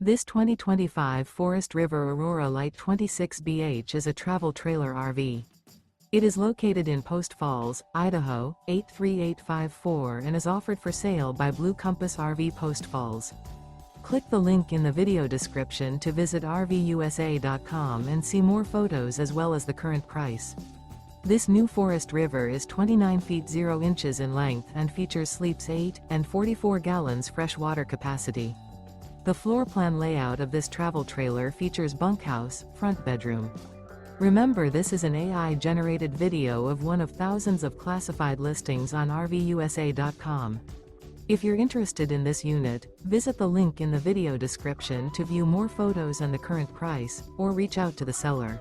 This 2025 Forest River Aurora Light 26BH is a travel trailer RV. It is located in Post Falls, Idaho, 83854 and is offered for sale by Blue Compass RV Post Falls. Click the link in the video description to visit RVUSA.com and see more photos as well as the current price. This new Forest River is 29 feet 0 inches in length and features sleeps 8 and 44 gallons fresh water capacity. The floor plan layout of this travel trailer features bunkhouse, front bedroom. Remember, this is an AI-generated video of one of thousands of classified listings on RVUSA.com. If you're interested in this unit, visit the link in the video description to view more photos and the current price, or reach out to the seller.